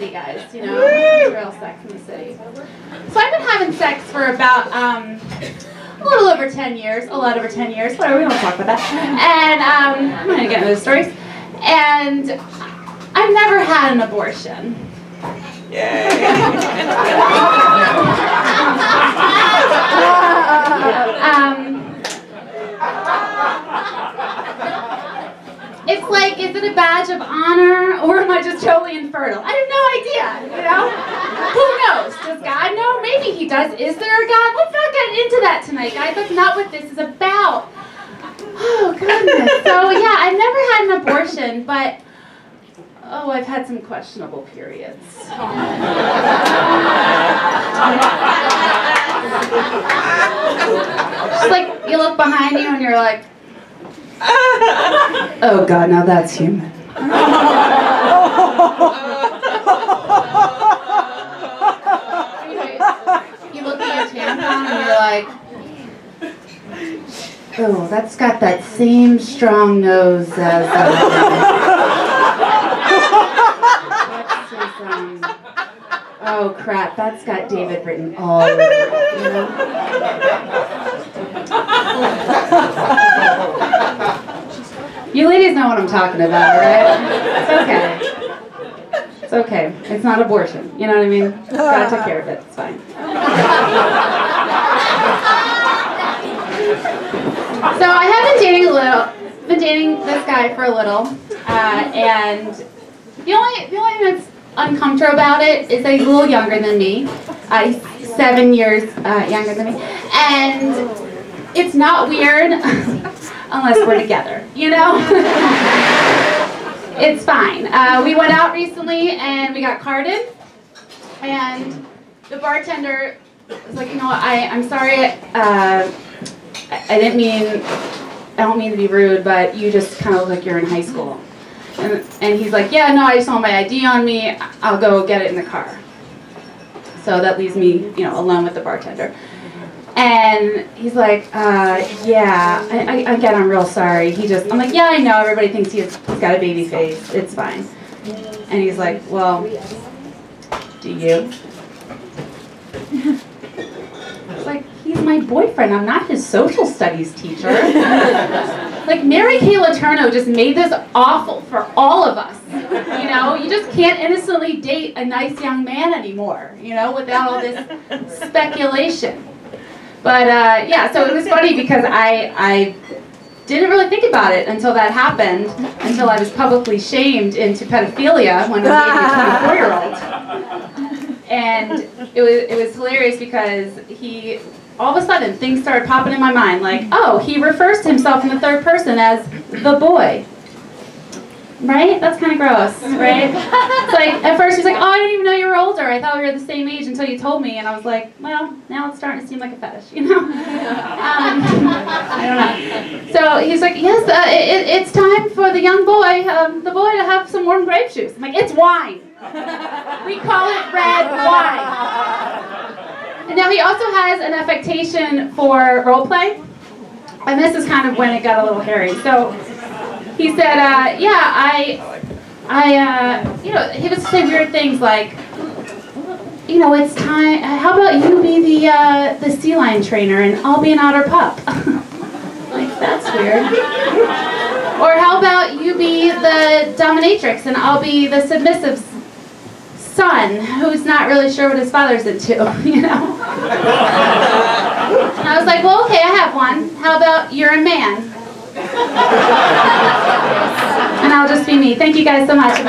city, guys, you know, it's real sex in the city. So I've been having sex for about a little over 10 years, a lot over 10 years, whatever, we don't talk about that. And I'm going to get into those stories. And I've never had an abortion. It's like, is it a badge of honor, or am I just totally infertile? I have no idea, you know? Who knows? Does God know? Maybe he does. Is there a God? Let's not get into that tonight, guys. That's not what this is about. Oh, goodness. So, yeah, I've never had an abortion, but, oh, I've had some questionable periods. Just like, you look behind you and you're like, oh God, now that's human. You look at your tampon and you're like, oh, that's got that same strong nose as oh crap, that's got David written all over it, you know? You ladies know what I'm talking about, right? It's okay. It's okay. It's not abortion. You know what I mean? God took care of it. It's fine. So I have been dating this guy for a little, and the only thing that's uncomfortable about it is that he's a little younger than me. He's 7 years younger than me, and it's not weird unless we're together, you know? It's fine. We went out recently and we got carded, and the bartender was like, you know what, I'm sorry, I don't mean to be rude, but you just kind of look like you're in high school. And he's like, yeah, no, I just want my ID on me, I'll go get it in the car. So that leaves me, you know, alone with the bartender. And he's like, yeah, again, I'm real sorry. I'm like, yeah, I know, everybody thinks he's got a baby face, it's fine. And he's like, well, do you? It's like, he's my boyfriend, I'm not his social studies teacher. Like, Mary Kay Letourneau just made this awful for all of us. You know, you just can't innocently date a nice young man anymore, you know, without all this speculation. But, yeah, so it was funny because I didn't really think about it until that happened, until I was publicly shamed into pedophilia when I was dating a 24-year-old. And it was hilarious because all of a sudden, things started popping in my mind, like, oh, he refers to himself in the third person as the boy. Right? That's kind of gross, right? It's like, at first he's like, oh, I didn't even know you were older. I thought we were the same age until you told me. And I was like, well, now it's starting to seem like a fetish, you know? I don't know. So he's like, yes, it's time for the young boy, to have some warm grape juice. I'm like, it's wine. We call it red wine. And now he also has an affectation for role play. And this is kind of when it got a little hairy. So he said, yeah, you know, he would say weird things like, you know, it's time, how about you be the sea lion trainer and I'll be an otter pup? Like, that's weird. Or how about you be the dominatrix and I'll be the submissive son who's not really sure what his father's into, you know? And I was like, well, okay, I have one. How about you're a man? And I'll just be me. Thank you guys so much.